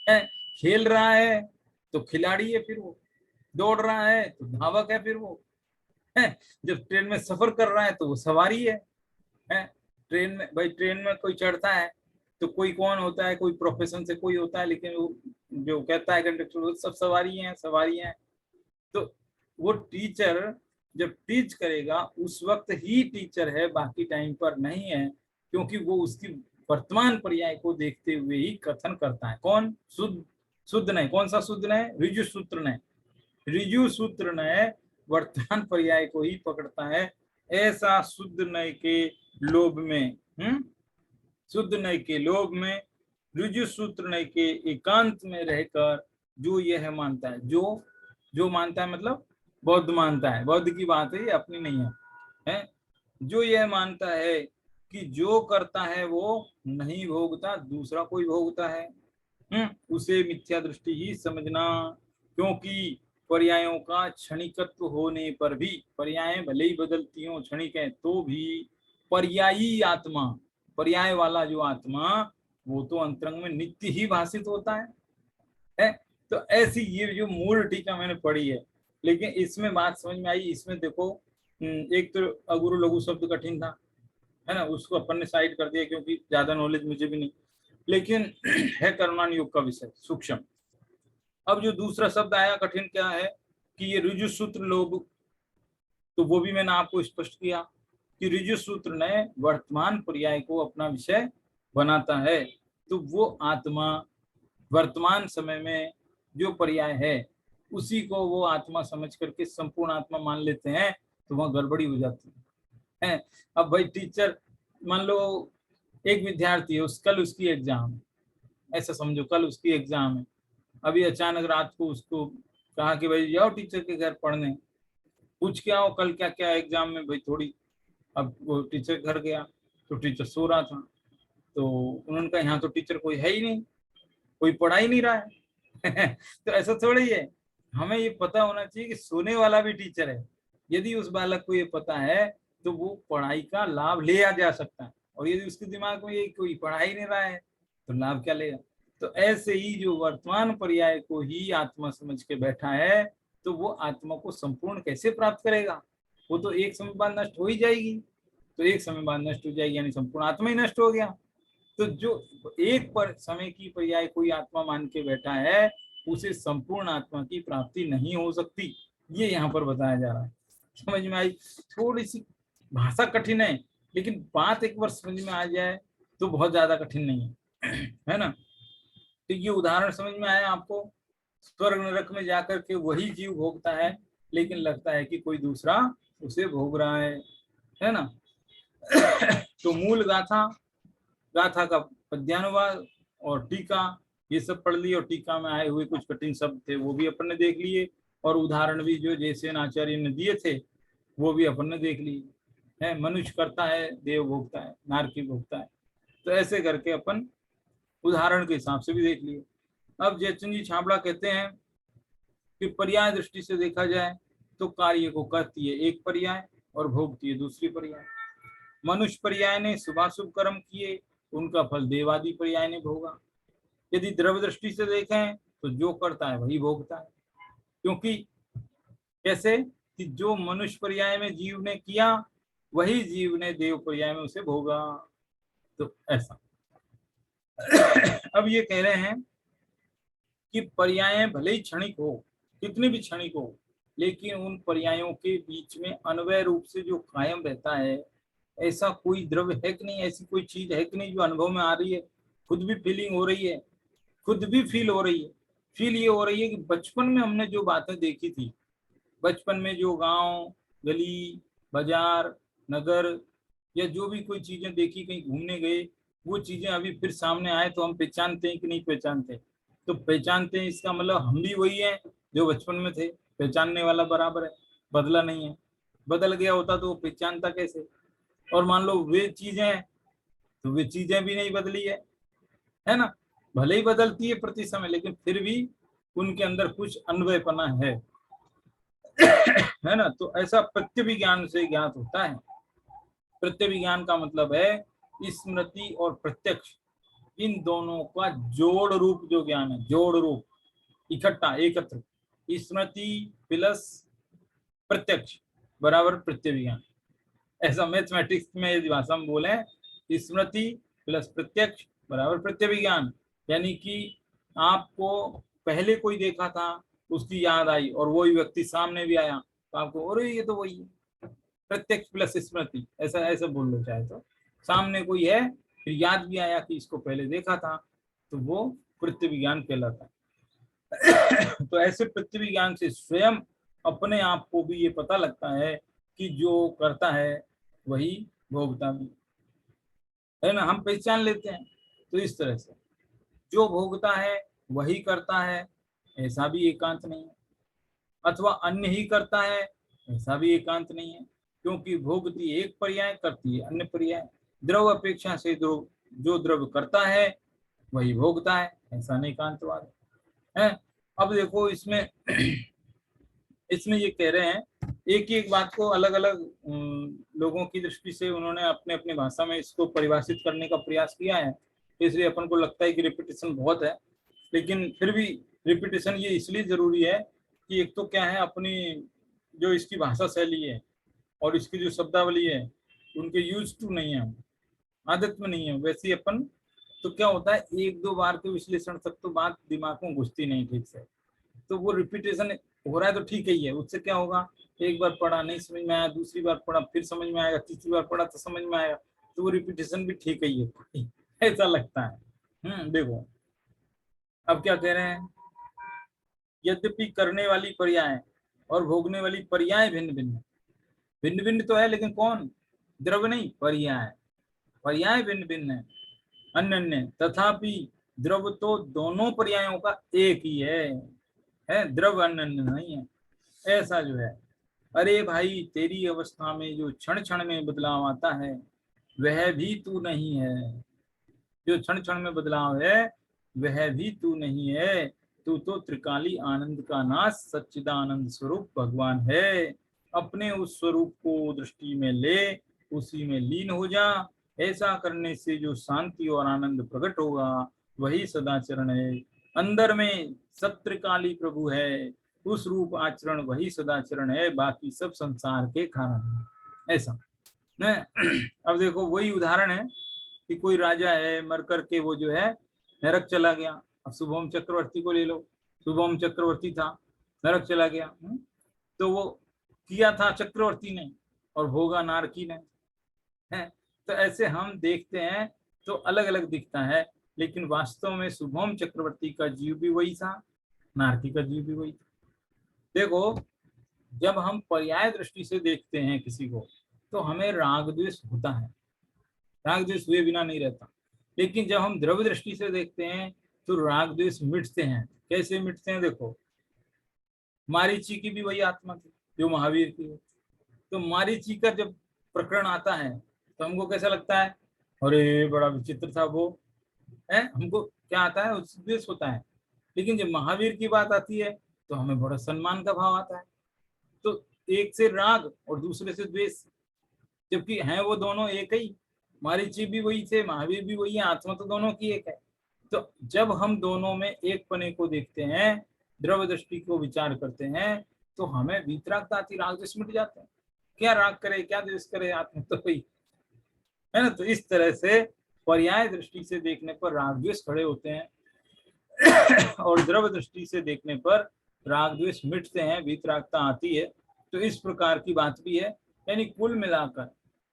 है, खेल रहा है तो खिलाड़ी है, फिर वो दौड़ रहा है तो धावक है, फिर वो है, जब ट्रेन में सफर कर रहा है तो वो सवारी है। ट्रेन में भाई, ट्रेन में कोई चढ़ता है तो कोई कौन होता है, कोई प्रोफेशन से कोई होता है, लेकिन वो जो कहता है कंडक्टर, वो सब सवारी हैं, सवारी हैं। तो वो टीचर जब टीच करेगा उस वक्त ही टीचर है, बाकी टाइम पर नहीं है, क्योंकि वो उसकी वर्तमान पर्याय को देखते हुए ही कथन करता है। कौन? शुद्ध शुद्ध नहीं। कौन सा शुद्ध नहीं? ऋजु सूत्र नहीं। ऋजु सूत्र नय वर्तमान पर्याय को ही पकड़ता है। ऐसा शुद्ध नय के लोभ में, शुद्ध नय के लोभ में ऋजु सूत्र नय के एकांत में रहकर जो यह मानता है, जो मानता है मतलब बौद्ध मानता है, बौद्ध की बात है ये, अपनी नहीं है। जो यह मानता है कि जो करता है वो नहीं भोगता, दूसरा कोई भोगता है, उसे मिथ्या दृष्टि ही समझना। क्योंकि पर्यायों का क्षणिकत्व होने पर भी, पर्याय भले ही बदलती हो, क्षणिक है तो भी, पर्यायी आत्मा, पर्याय वाला जो आत्मा, वो तो अंतरंग में नित्य ही भाषित होता है? तो ऐसी ये जो मूल टीका मैंने पढ़ी है, लेकिन इसमें बात समझ में आई। इसमें देखो, एक तो अगुरु लघु शब्द कठिन था, है ना, उसको अपन ने साइड कर दिया क्योंकि ज्यादा नॉलेज मुझे भी नहीं, लेकिन है कर्मणान योग का विषय सूक्ष्म। अब जो दूसरा शब्द आया कठिन, क्या है कि ये ऋजु सूत्र लोभ, तो वो भी मैंने आपको स्पष्ट किया कि ऋजु सूत्र ने वर्तमान पर्याय को अपना विषय बनाता है, तो वो आत्मा वर्तमान समय में जो पर्याय है उसी को वो आत्मा समझ करके संपूर्ण आत्मा मान लेते हैं, तो वहां गड़बड़ी हो जाती है। अब भाई टीचर, मान लो एक विद्यार्थी है, कल उसकी एग्जाम है, ऐसा समझो कल उसकी एग्जाम है, अभी अचानक रात को उसको कहा कि भाई जाओ टीचर के घर पढ़ने, पूछ के आओ कल क्या क्या एग्जाम में भाई थोड़ी। अब वो टीचर घर गया तो टीचर सो रहा था, तो उन्होंने कहा यहाँ तो टीचर कोई है ही नहीं, कोई पढ़ा ही नहीं रहा है। तो ऐसा थोड़ी है, हमें ये पता होना चाहिए कि सोने वाला भी टीचर है। यदि उस बालक को ये पता है तो वो पढ़ाई का लाभ ले आ जा सकता है, और यदि उसके दिमाग में ये कोई पढ़ा ही नहीं रहा है तो लाभ क्या लेगा? तो ऐसे ही जो वर्तमान पर्याय को ही आत्मा समझ के बैठा है, तो वो आत्मा को संपूर्ण कैसे प्राप्त करेगा? वो तो एक समय बाद नष्ट हो ही जाएगी, तो एक समय बाद नष्ट हो जाएगी यानी संपूर्ण आत्मा ही नष्ट हो गया। तो जो एक पर समय की पर्याय कोई आत्मा मान के बैठा है, उसे संपूर्ण आत्मा की प्राप्ति नहीं हो सकती, ये यहाँ पर बताया जा रहा है। समझ में आई? थोड़ी सी भाषा कठिन है, लेकिन बात एक बार समझ में आ जाए तो बहुत ज्यादा कठिन नहीं है, है ना? तो ये उदाहरण समझ में आया आपको? स्वर्ग नरक में जाकर के वही जीव भोगता है, लेकिन लगता है कि कोई दूसरा उसे भोग रहा है ना? तो मूल गाथा, गाथा का पद्यानुवाद और टीका, ये सब पढ़ लिए, और टीका में आए हुए कुछ कठिन शब्द थे वो भी अपन ने देख लिए, और उदाहरण भी जो जैसे आचार्य ने दिए थे वो भी अपन ने देख लिए है। मनुष्य करता है, देव भोगता है, नारकी भोगता है, तो ऐसे करके अपन उदाहरण के हिसाब से भी देख लिए। अब जयचंद जी छाबड़ा कहते हैं कि पर्याय दृष्टि से देखा जाए तो कार्य को करती है एक पर्याय और भोगती है दूसरी पर्याय। मनुष्य पर्याय ने शुभाशुभ कर्म किए, उनका फल देवादि पर्याय ने भोगा। यदि द्रव्य दृष्टि से देखें तो जो करता है वही भोगता है, क्योंकि कैसे कि जो मनुष्य पर्याय में जीव ने किया वही जीव ने देव पर्याय में उसे भोगा। तो ऐसा अब ये कह रहे हैं कि पर्याय भले ही क्षणिक हो, कितनी भी क्षणिक हो, लेकिन उन पर्यायों के बीच में अन्वय रूप से जो कायम रहता है, ऐसा कोई द्रव्य है कि नहीं, ऐसी कोई चीज है कि नहीं जो अनुभव में आ रही है, खुद भी फीलिंग हो रही है, खुद भी फील हो रही है। फील ये हो रही है कि बचपन में हमने जो बातें देखी थी, बचपन में जो गांव गली बाजार नगर या जो भी कोई चीजें देखी, कहीं घूमने गए, वो चीजें अभी फिर सामने आए तो हम पहचानते हैं कि नहीं पहचानते? तो पहचानते हैं, इसका मतलब हम भी वही हैं जो बचपन में थे, पहचानने वाला बराबर है, बदला नहीं है। बदल गया होता तो वो पहचानता कैसे? और मान लो वे चीजें, तो वे चीजें भी नहीं बदली है ना? भले ही बदलती है प्रति समय, लेकिन फिर भी उनके अंदर कुछ अन्वयपना है ना? तो ऐसा प्रत्यभिज्ञान से ज्ञात होता है। प्रत्यभिज्ञान का मतलब है स्मृति और प्रत्यक्ष, इन दोनों का जोड़ रूप जो ज्ञान है, जोड़ रूप, इकट्ठा एकत्र, स्मृति प्लस प्रत्यक्ष बराबर प्रत्यभिज्ञान। ऐसा मैथमेटिक्स में यदि भाषा में बोले, स्मृति प्लस प्रत्यक्ष बराबर प्रत्यभिज्ञान, यानी कि आपको पहले कोई देखा था, उसकी याद आई और वही व्यक्ति सामने भी आया तो आपको अरे ये तो वही है। प्रत्यक्ष प्लस स्मृति, ऐसा ऐसा बोल लो चाहे तो, सामने कोई है फिर याद भी आया कि इसको पहले देखा था, तो वो प्रत्यभिज्ञान कहलाता है। तो ऐसे प्रत्यभिज्ञान से स्वयं अपने आप को भी ये पता लगता है कि जो करता है वही भोगता भी है ना, हम पहचान लेते हैं। तो इस तरह से जो भोगता है वही करता है, ऐसा भी एकांत नहीं है, अथवा अन्य ही करता है, ऐसा भी एकांत नहीं है, क्योंकि भोगती एक पर्याय, करती है अन्य पर्याय। द्रव्य अपेक्षा से जो द्रव्य करता है वही भोगता है, ऐसा नहीं एकांतवाद है। अब देखो इसमें इसमें ये कह रहे हैं एक ही एक बात को अलग अलग लोगों की दृष्टि से उन्होंने अपने अपनी भाषा में इसको परिभाषित करने का प्रयास किया है, इसलिए अपन को लगता है कि रिपीटेशन बहुत है, लेकिन फिर भी रिपीटेशन ये इसलिए जरूरी है कि एक तो क्या है, अपनी जो इसकी भाषा शैली है और इसकी जो शब्दावली है उनके यूज टू नहीं है, आदत में नहीं है वैसे अपन, तो क्या होता है एक दो बार के विश्लेषण तक तो बात दिमाग में घुसती नहीं ठीक से, तो वो रिपीटेशन हो रहा है तो ठीक ही है, उससे क्या होगा, एक बार पढ़ा नहीं समझ में आया, दूसरी बार पढ़ा फिर समझ में आएगा, तीसरी बार पढ़ा तो समझ में आएगा, तो वो रिपीटेशन भी ठीक ही है ऐसा लगता है। देखो अब क्या कह रहे हैं, यद्यपि करने वाली पर्याय और भोगने वाली पर्याय भिन्न भिन्न, भिन्न भिन्न तो है लेकिन कौन, द्रव्य नहीं पर्याय, पर्याय भिन्न भिन्न है, अन्य अन्य, तथापि द्रव्य तो दोनों पर्यायों का एक ही है द्रव्य अन्य अन्य नहीं है, ऐसा जो है। अरे भाई तेरी अवस्था में जो क्षण क्षण में बदलाव आता है वह भी तू नहीं है, जो क्षण क्षण में बदलाव है वह भी तू नहीं है, तू तो त्रिकाली आनंद का नाश सच्चिदानंद स्वरूप भगवान है, अपने उस स्वरूप को दृष्टि में ले, उसी में लीन हो जा, ऐसा करने से जो शांति और आनंद प्रकट होगा वही सदाचरण है, अंदर में सब त्रिकाली प्रभु है, उस रूप आचरण वही सदाचरण है, बाकी सब संसार के कारण है, ऐसा न। अब देखो वही उदाहरण है कि कोई राजा है मर करके वो जो है नरक चला गया, अब शुभम चक्रवर्ती को ले लो, शुभम चक्रवर्ती था नरक चला गया, तो वो किया था चक्रवर्ती ने और भोगा नारकी ने, है, तो ऐसे हम देखते हैं तो अलग अलग दिखता है, लेकिन वास्तव में शुभम चक्रवर्ती का जीव भी वही था, नारकी का जीव भी वही था। देखो जब हम पर्याय दृष्टि से देखते हैं किसी को तो हमें राग द्वेष होता है, राग द्वेष हुए बिना नहीं रहता, लेकिन जब हम द्रव्य दृष्टि से देखते हैं तो राग द्वेष मिटते हैं। कैसे मिटते हैं, देखो मारीची की भी वही आत्मा थी जो महावीर की है, तो मारीची का जब प्रकरण आता है तो हमको कैसा लगता है, अरे बड़ा विचित्र था वो, है, हमको क्या आता है, द्वेष होता है, लेकिन जब महावीर की बात आती है तो हमें बड़ा सम्मान का भाव आता है, तो एक से राग और दूसरे से द्वेष, जबकि हैं वो दोनों एक ही, मारीची भी वही थे महावीर भी वही है, आत्मा तो दोनों की एक है। तो जब हम दोनों में एक पने को देखते हैं, द्रव्य दृष्टि को विचार करते हैं, तो हमें वीतरागता आती, राग द्वेष मिट जाते हैं, क्या राग करे क्या द्वेष करे, आत्मा तो वही है ना। तो इस तरह से पर्याय दृष्टि से देखने पर राग द्वेष खड़े होते हैं और द्रव्य दृष्टि से देखने पर राग द्वेष मिटते हैं, वीतरागता आती है। तो इस प्रकार की बात भी है, यानी कुल मिलाकर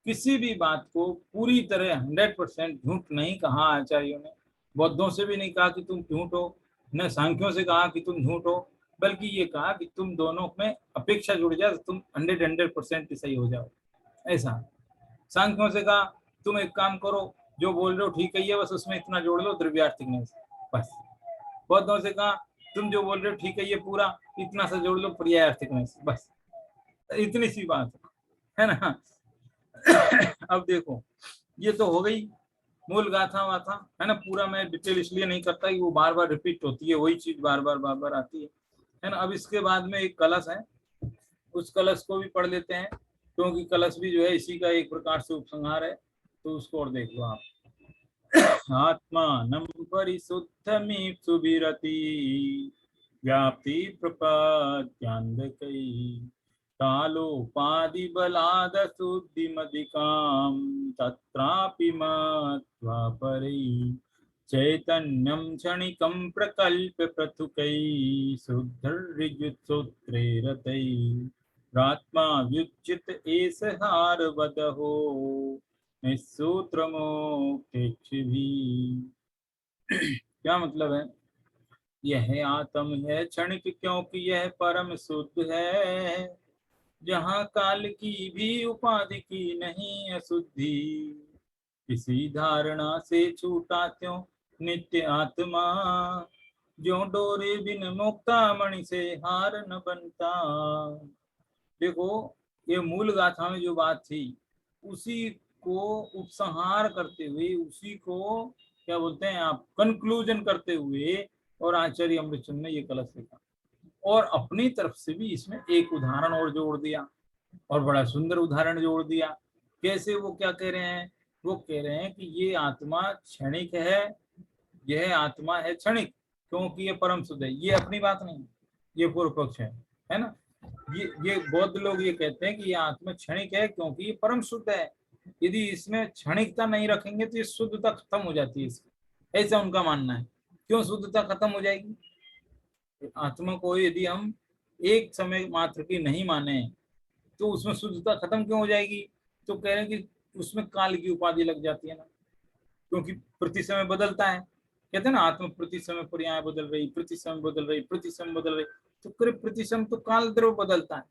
किसी भी बात को पूरी तरह 100% झूठ नहीं कहा आचार्यों ने, बौद्धों से भी नहीं कहा कि तुम झूठ हो, न सांख्यों से कहा कि तुम झूठ हो, बल्कि ये कहा कि तुम दोनों में अपेक्षा जुड़ जाए तो तुम 100% सही हो जाओ, ऐसा। सांख्यों से कहा तुम एक काम करो, जो बोल रहे हो ठीक है, बस उसमें इतना जोड़ लो द्रव्यार्थिक नहीं, बस। बौद्धों से कहा तुम जो बोल रहे हो ठीक है, ये पूरा इतना सा जोड़ लो पर्यायार्थिक में, बस इतनी सी बात है ना। अब देखो ये तो हो गई मूल गाथा वाथा, है ना, पूरा मैं डिटेल इसलिए नहीं करता कि वो बार बार रिपीट होती है, वही चीज बार बार आती है ना। अब इसके बाद में एक कलश है, उस कलश को भी पढ़ लेते हैं, क्योंकि कलश भी जो है इसी का एक प्रकार से उपसंहार है, तो उसको और देख लो आप। आत्मानं परिशुद्धमीप्सु विरति व्याप्ति प्रपद्यान्धकैः कालोपाधि बलाद शुद्धिमधिकां तत्रापि मत्वा परै चैतन्यं क्षणिकं प्रकल्प्य पृथुकैः शुद्धर्ऋजुसूत्रे रतैः आत्मा व्युच्यत एष हारवदहो निःसूत्र मोक्षेक्षु भी। क्या मतलब है, यह आत्म है क्षणिक क्योंकि यह परम शुद्ध है, जहाँ काल की भी उपाधि की नहीं अशुद्धि, किसी धारणा से छूटा त्यों नित्य आत्मा, जो डोरे बिन मुक्ता मणि से हार न बनता। देखो ये मूल गाथा में जो बात थी उसी को उपसंहार करते हुए, उसी को क्या बोलते हैं आप, कंक्लूजन करते हुए, और आचार्य अमृतचंद ने ये कलश लिखा। और अपनी तरफ से भी इसमें एक उदाहरण और जोड़ दिया, और बड़ा सुंदर उदाहरण जोड़ दिया। कैसे? वो क्या कह रहे हैं? वो कह रहे हैं कि ये आत्मा क्षणिक है, यह आत्मा है क्षणिक, क्योंकि ये परम शुद्ध है। ये अपनी बात नहीं, ये पूर्व पक्ष है ना। ये बौद्ध लोग ये कहते हैं कि ये आत्मा क्षणिक है क्योंकि ये परम शुद्ध है। यदि इसमें क्षणिकता नहीं रखेंगे तो ये शुद्धता खत्म हो जाती है इसकी, ऐसा उनका मानना है। क्यों शुद्धता खत्म हो जाएगी? आत्मा को यदि हम एक समय मात्र की नहीं माने तो उसमें शुद्धता खत्म क्यों हो जाएगी? तो कह रहे हैं कि उसमें काल की उपाधि लग जाती है ना, क्योंकि प्रति समय बदलता है। कहते हैं ना, आत्मा प्रति समय पर्याय बदल रही, प्रति समय बदल रही, प्रति समय बदल रही। तो करीब प्रति समय तो काल द्रव बदलता है।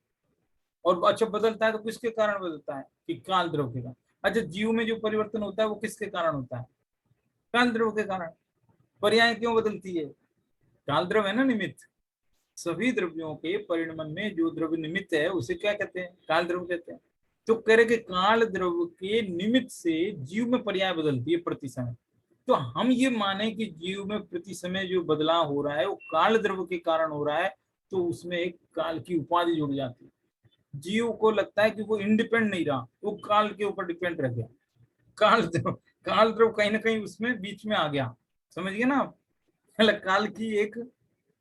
और अच्छा, बदलता है तो किसके कारण बदलता है? कि काल द्रव के कारण। अच्छा, जीव में जो परिवर्तन होता है वो किसके कारण होता है? काल द्रव के कारण। पर्याय क्यों बदलती है? काल द्रव है ना निमित्त। सभी द्रव्यों के परिणमन में जो द्रव्य निमित्त है उसे क्या कहते हैं? काल द्रव कहते हैं। तो कह रहे कि काल द्रव के निमित्त से जीव में पर्याय बदलती है प्रति समय। तो हम ये माने कि जीव में प्रति समय जो बदलाव हो रहा है वो काल द्रव के कारण हो रहा है, तो उसमें एक काल की उपाधि जुड़ जाती है। जीव को लगता है कि वो इंडिपेंड नहीं रहा, वो काल के ऊपर डिपेंड रह गया। काल द्रव कहीं ना कहीं उसमें बीच में आ गया। समझ गए ना आप? काल की एक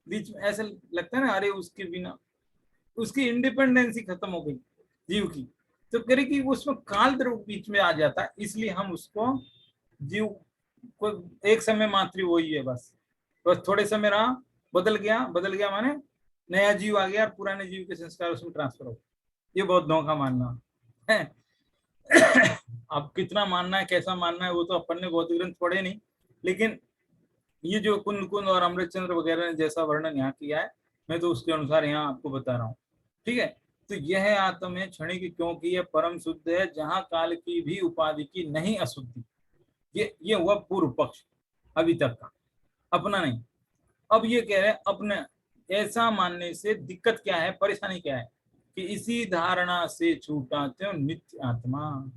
बीच में ऐसा लगता है ना, अरे उसके बिना उसकी इंडिपेंडेंसी खत्म हो गई जीव की। तो करे कि उसमें काल द्रव बीच में आ जाता है, इसलिए हम उसको जीव को एक समय मात्र वही है, बस बस थोड़े समय रहा, बदल गया माने नया जीव आ गया और पुराने जीव के संस्कार उसमें ट्रांसफर हो। ये बौद्धों का मानना है। अब कितना मानना है, कैसा मानना है, वो तो अपन ने बौद्ध ग्रंथ पढ़े नहीं, लेकिन ये जो कुंद कुंद और अमृतचंद्र वगैरह ने जैसा वर्णन यहाँ किया है, मैं तो उसके अनुसार यहाँ आपको बता रहा हूँ। ठीक है। तो यह आत्म है क्षणिक क्योंकि यह परम शुद्ध है, जहां काल की भी उपाधि की नहीं अशुद्धि। ये हुआ पूर्व पक्ष अभी तक का, अपना नहीं। अब ये कह रहे हैं अपने ऐसा मानने से दिक्कत क्या है, परेशानी क्या है? कि इसी धारणा से छूटा त्यों नित्य आत्मा।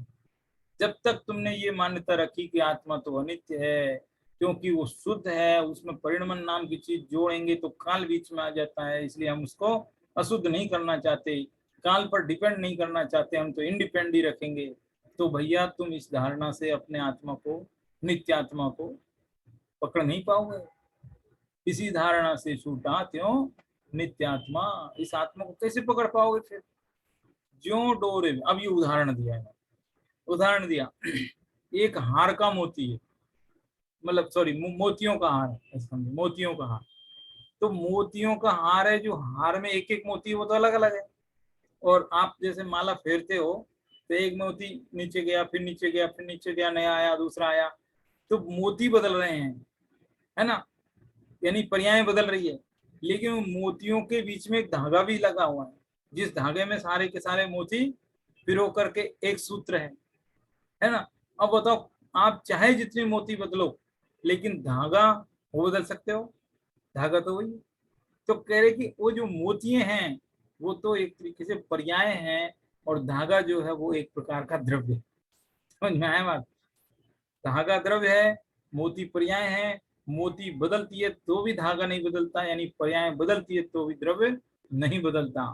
जब तक तुमने ये मान्यता रखी कि आत्मा तो अनित्य है क्योंकि वो शुद्ध है, उसमें परिणमन नाम की चीज जोड़ेंगे तो काल बीच में आ जाता है, इसलिए हम उसको अशुद्ध नहीं करना चाहते, काल पर डिपेंड नहीं करना चाहते, हम तो इंडिपेंड ही रखेंगे। तो भैया तुम इस धारणा से अपने आत्मा को, नित्य आत्मा को पकड़ नहीं पाओगे। इसी धारणा से छूटा त्यों नित्य आत्मा। इस आत्मा को कैसे पकड़ पाओगे फिर? ज्यों डोरे में। अब ये उदाहरण दिया है, उदाहरण दिया एक हार का मोती है, मतलब सॉरी मोतियों का हार है, समझो मोतियों का हार। तो मोतियों का हार है, जो हार में एक एक मोती है वो तो अलग अलग है। और आप जैसे माला फेरते हो तो एक मोती नीचे गया, फिर नीचे गया, फिर नीचे गया, नया आया, दूसरा आया। तो मोती बदल रहे हैं, है ना, यानी पर्याय बदल रही है। लेकिन मोतियों के बीच में एक धागा भी लगा हुआ है, जिस धागे में सारे के सारे मोती पिरो करके एक सूत्र है ना। अब बताओ, आप चाहे जितने मोती बदलो, लेकिन धागा वो बदल सकते हो? धागा तो वही है। तो कह रहे कि वो जो मोतिये हैं वो तो एक तरीके से पर्याय हैं, और धागा जो है वो एक प्रकार का द्रव्य है। समझ में आया बात? धागा द्रव्य है, मोती पर्याय है। मोती बदलती है तो भी धागा नहीं बदलता, यानी पर्याय बदलती है तो भी द्रव्य नहीं बदलता।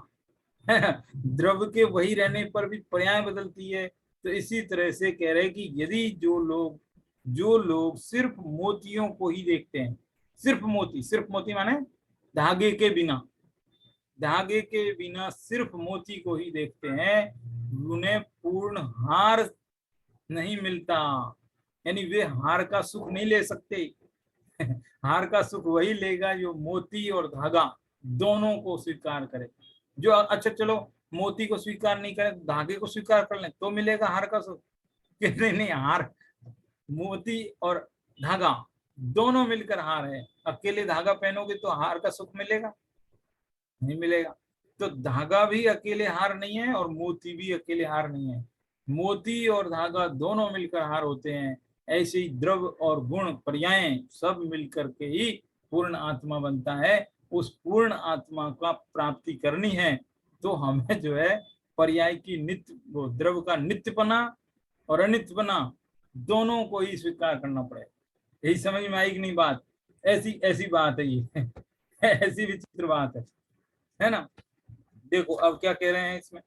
द्रव्य के वही रहने पर भी पर्याय बदलती है। तो इसी तरह से कह रहे कि यदि जो लोग सिर्फ मोतियों को ही देखते हैं, सिर्फ मोती माने धागे के बिना, धागे के बिना सिर्फ मोती को ही देखते हैं, उन्हें पूर्ण हार नहीं मिलता, यानी वे हार का सुख नहीं ले सकते। हार का सुख वही लेगा जो मोती और धागा दोनों को स्वीकार करे। जो अच्छा चलो मोती को स्वीकार नहीं करे, धागे को स्वीकार कर ले तो मिलेगा हार का सुख। नहीं नहीं, हार, मोती और धागा दोनों मिलकर हार है। अकेले धागा पहनोगे तो हार का सुख मिलेगा? नहीं मिलेगा। तो धागा भी अकेले हार नहीं है और मोती भी अकेले हार नहीं है। मोती और धागा दोनों मिलकर हार होते हैं। ऐसे ही द्रव्य और गुण पर्याय सब मिलकर के ही पूर्ण आत्मा बनता है। उस पूर्ण आत्मा का प्राप्ति करनी है तो हमें जो है पर्याय की नित्य, वो द्रव्य का नित्यपना और अनित्यपना दोनों को ही स्वीकार करना पड़ेगा। यही समझ में आई कि नहीं बात? ऐसी ऐसी बात है ये। ऐसी विचित्र बात है। है ना। देखो अब क्या कह रहे हैं इसमें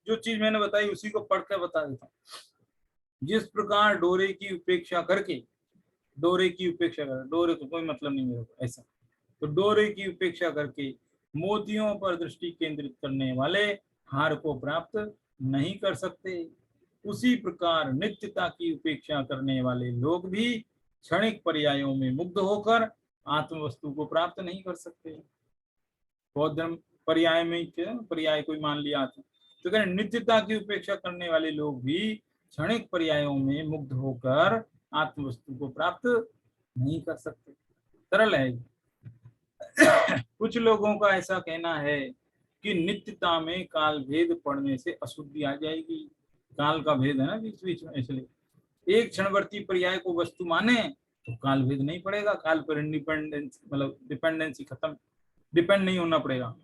जो चीज मैंने बताई उसी को पढ़ कर बता देता हूँ। जिस प्रकार डोरे की उपेक्षा करके, डोरे की उपेक्षा कर, डोरे को कोई मतलब नहीं मेरे को ऐसा, तो डोरे की उपेक्षा करके मोतियों पर दृष्टि केंद्रित करने वाले हार को प्राप्त नहीं कर सकते, उसी प्रकार नित्यता की उपेक्षा करने वाले लोग भी क्षणिक पर्यायों में मुग्ध होकर आत्म वस्तु को प्राप्त नहीं कर सकते। बहुत धर्म पर्याय में क्या पर्याय कोई मान लिया था, तो कहते नित्यता की उपेक्षा करने वाले लोग भी क्षणिक पर्यायों में मुग्ध होकर आत्म वस्तु को प्राप्त नहीं कर सकते। सरल है। कुछ लोगों का ऐसा कहना है कि नित्यता में काल भेद पड़ने से अशुद्धि आ जाएगी। काल का भेद है ना बीच बीच में, इसलिए एक क्षणवर्ती पर्याय को वस्तु माने तो काल भेद नहीं पड़ेगा, काल पर इंडिपेंडेंस मतलब डिपेंडेंसी खत्म, डिपेंड नहीं होना पड़ेगा,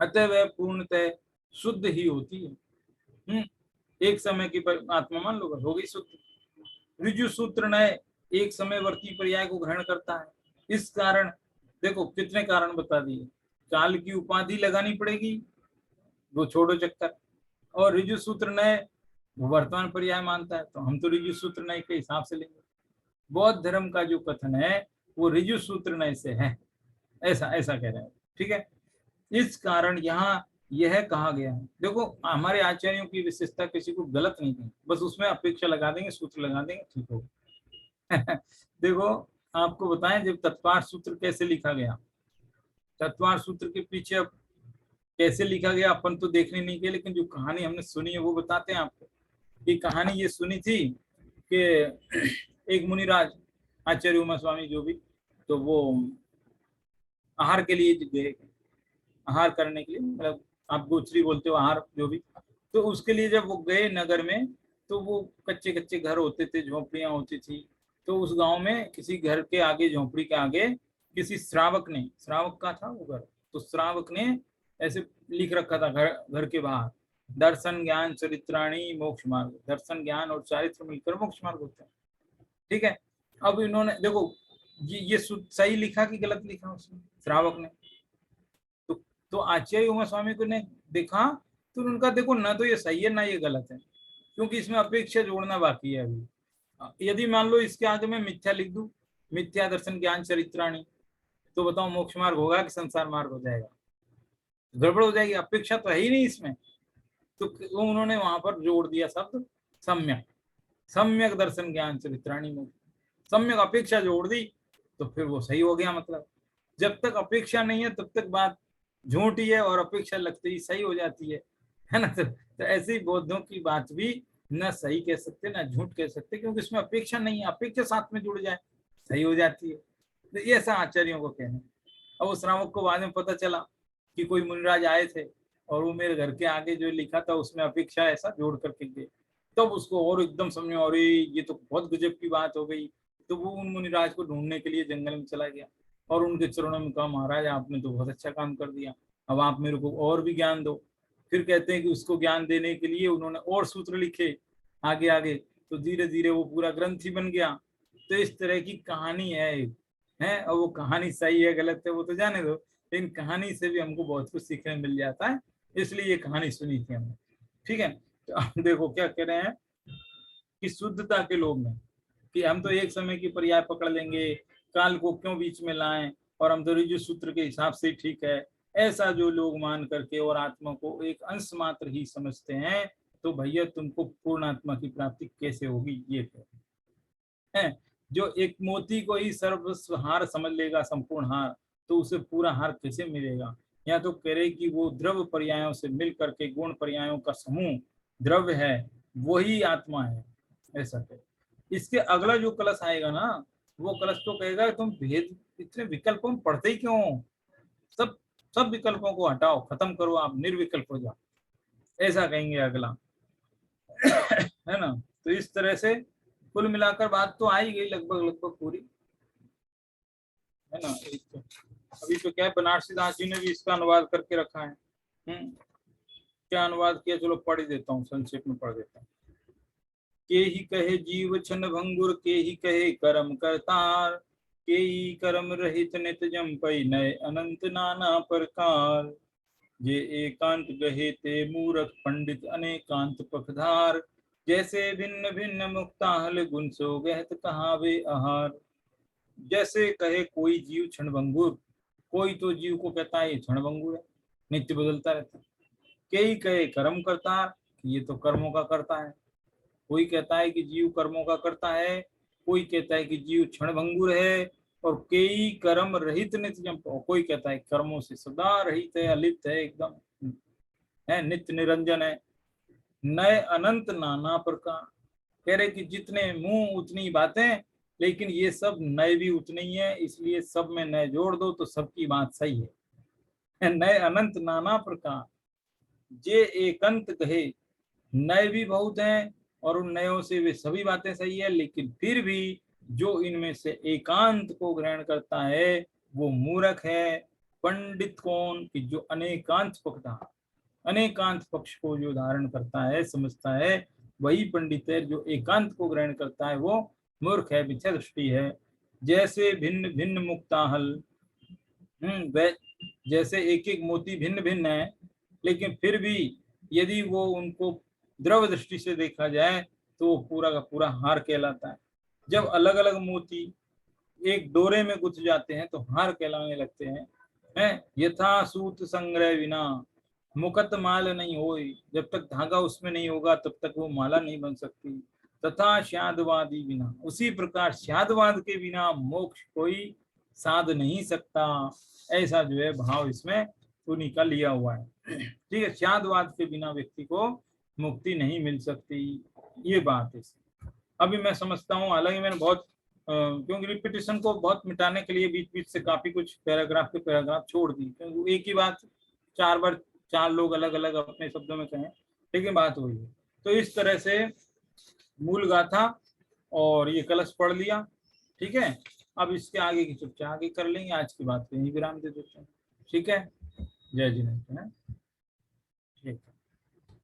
अतः वह पूर्णतः शुद्ध ही होती है। एक समय की आत्मा मान लो हो गई शुद्ध। ऋजु सूत्र नए एक समयवर्ती पर्याय को ग्रहण करता है। इस कारण देखो कितने कारण बता दिए, काल की उपाधि लगानी पड़ेगी, वो छोड़ो चक्कर, और ऋजु सूत्र नए वर्तमान पर्याय मानता है, तो हम तो ऋजु सूत्र नए के हिसाब से लेंगे। बौद्ध धर्म का जो कथन है वो ऋजु सूत्र नए से है, ऐसा ऐसा कह रहे हैं। ठीक है, इस कारण यहाँ यह कहा गया है, देखो हमारे आचार्यों की विशेषता किसी को गलत नहीं कही, बस उसमें अपेक्षा लगा देंगे, सूत्र लगा देंगे, ठीक होगा। देखो आपको बताएं जब तत्वार सूत्र कैसे लिखा गया, तत्वार सूत्र के पीछे अब कैसे लिखा गया अपन तो देखने नहीं गए, लेकिन जो कहानी हमने सुनी है वो बताते हैं आपको। ये कहानी ये सुनी थी कि एक मुनिराज आचार्य उमा स्वामी जो भी, तो वो आहार के लिए गए, आहार करने के लिए, मतलब आप गोचरी बोलते हो आहार जो भी, तो उसके लिए जब वो गए नगर में, तो वो कच्चे कच्चे घर होते थे, झोपड़ियां होती थी, तो उस गांव में किसी घर के आगे, झोपड़ी के आगे किसी श्रावक ने, श्रावक का था वो घर, तो श्रावक ने ऐसे लिख रखा था घर घर के बाहर, दर्शन ज्ञान चरित्राणी मोक्ष मार्ग, दर्शन ज्ञान और चारित्र मिलकर मोक्ष मार्ग होते हैं। ठीक है, अब इन्होंने देखो ये सही लिखा कि गलत लिखा उसने श्रावक ने, तो आचार्य उमा स्वामी को ने देखा, तो उनका देखो ना तो ये सही है ना ये गलत है, क्योंकि इसमें अपेक्षा जोड़ना बाकी है अभी। यदि मान लो इसके आगे मैं मिथ्या लिख दूं, मिथ्या दर्शन ज्ञान चरित्राणी, तो बताओ मोक्ष मार्ग होगा कि संसार मार्ग हो जाएगा, गड़बड़ हो जाएगी, अपेक्षा तो है ही नहीं इसमें। तो उन्होंने वहां पर जोड़ दिया शब्द सम्यक, सम्यक दर्शन ज्ञान चरित्राणी में सम्यक अपेक्षा जोड़ दी, तो फिर वो सही हो गया। मतलब जब तक अपेक्षा नहीं है तब तक बात झूठी है, और अपेक्षा लगते ही सही हो जाती है ना। तो ऐसे ही बौद्धों की बात भी न सही कह सकते ना झूठ कह सकते, क्योंकि इसमें अपेक्षा नहीं है, अपेक्षा साथ में जुड़ जाए सही हो जाती है। तो ये ऐसा आचार्यों को कहना। अब उस श्रावक को बाद में पता चला कि कोई मुनिराज आए थे और वो मेरे घर के आगे जो लिखा था उसमें अपेक्षा ऐसा जोड़ करके गए, तब उसको और एकदम समझ में, और ये तो बहुत गजब की बात हो गई। तो वो उन मुनिराज को ढूंढने के लिए जंगल में चला गया और उनके चरणों में कहा, महाराज आपने तो बहुत अच्छा काम कर दिया, अब आप मेरे को और भी ज्ञान दो। फिर कहते हैं कि उसको ज्ञान देने के लिए उन्होंने और सूत्र लिखे आगे आगे, तो धीरे धीरे वो पूरा ग्रंथ ही बन गया। तो इस तरह की कहानी है। और वो कहानी सही है गलत है वो तो जाने दो, लेकिन कहानी से भी हमको बहुत कुछ सीखने मिल जाता है, इसलिए ये कहानी सुनी थी हमने। ठीक है, तो आप देखो क्या कह रहे हैं कि शुद्धता के लोग में कि हम तो एक समय की पर्याय पकड़ लेंगे, काल को क्यों बीच में लाएं, और हम तो ऋजु सूत्र के हिसाब से ठीक है, ऐसा जो लोग मान करके और आत्मा को एक अंश मात्र ही समझते हैं, तो भैया तुमको पूर्ण आत्मा की प्राप्ति कैसे होगी ये है। जो एक मोती को ही सर्वस्व हार समझ लेगा, संपूर्ण हार, तो उसे पूरा हार कैसे मिलेगा। या तो कह रहे कि वो द्रव्य पर्यायों से मिल करके गुण पर्यायों का समूह द्रव्य है, वही आत्मा है, ऐसा कहे। इसके अगला जो कलश आएगा ना, वो कलश तो कहेगा तुम भेद इतने विकल्पों में पढ़ते ही क्यों हो, सब सब विकल्पों को हटाओ, खत्म करो, आप निर्विकल्प हो जाओ, ऐसा कहेंगे अगला। है ना। तो इस तरह से कुल मिलाकर बात तो आ ही गई लगभग लगभग पूरी, है ना। एक तो अभी तो क्या है, बनारसी दास जी ने भी इसका अनुवाद करके रखा है। क्या अनुवाद किया, चलो पढ़ ही देता हूँ, संक्षेप में पढ़ देता हूँ। के ही कहे जीव छन भंगुर, के ही कहे कर्म करतार, केई कर्म रहित नित जम्पै नए अनंत नाना प्रकार। जे एकांत गहे ते मूरख पंडित अनेकांत पखधार। जैसे भिन्न भिन्न मुक्ताहल गुण सो गहत कहावे आहार। जैसे कहे कोई जीव क्षणभंगुर, कोई तो जीव को कहता है ये क्षणभंगुर है, नित्य बदलता रहता है। कई कहे कर्म करता, ये तो कर्मों का करता है। कोई कहता है कि जीव कर्मों का करता है, कोई कहता है कि जीव क्षणभंगुर है। और कई कर्म रहित नित्य जम, कोई कहता है कर्मों से सदा रहित है, अलिप्त है, एकदम है, नित्य निरंजन है। नए अनंत नाना प्रकार, कह रहे कि जितने मुंह उतनी बातें, लेकिन ये सब नए भी उतने ही है, इसलिए सब में नए जोड़ दो तो सबकी बात सही है। नए अनंत नाना प्रकार, जे एकंत कहे, नए भी बहुत हैं और उन नयों से वे सभी बातें सही है, लेकिन फिर भी जो इनमें से एकांत को ग्रहण करता है वो मूर्ख है। पंडित कौन? कि जो अनेकांत पकता, अनेकांत पक्ष को जो धारण करता है, समझता है, वही पंडित है। जो एकांत को ग्रहण करता है वो मूर्ख है, मिथ्या दृष्टि है। जैसे भिन्न भिन्न मुक्ताहल, जैसे एक एक मोती भिन्न भिन्न है, लेकिन फिर भी यदि वो उनको द्रव दृष्टि से देखा जाए तो वो पूरा का पूरा हार कहलाता है। जब अलग अलग मोती एक डोरे में गुथ जाते हैं तो हार कहलाने लगते हैं। यथा सूत संग्रह बिना मुकत माल नहीं होई, जब तक धागा उसमें नहीं होगा तब तक वो माला नहीं बन सकती। तथा श्यादवादी बिना, उसी प्रकार श्यादवाद के बिना मोक्ष कोई साध नहीं सकता। ऐसा जो है भाव इसमें उन्हीं का लिया हुआ है। ठीक है, श्यादवाद के बिना व्यक्ति को मुक्ति नहीं मिल सकती, ये बात है। अभी मैं समझता हूँ, हालांकि मैंने बहुत क्योंकि रिपीटिशन को बहुत मिटाने के लिए बीच बीच से काफी कुछ पैराग्राफ के पैराग्राफ छोड़ दी, क्योंकि एक ही बात 4 बार 4 लोग अलग अलग अपने शब्दों में कहें, लेकिन बात वही है। तो इस तरह से मूल गाथा और ये कलश पढ़ लिया। ठीक है, अब इसके आगे की चर्चा आगे कर लेंगे, आज की बात को यहीं विराम दे देते हैं। ठीक है, जय जिनेन्द्र। ठीक है।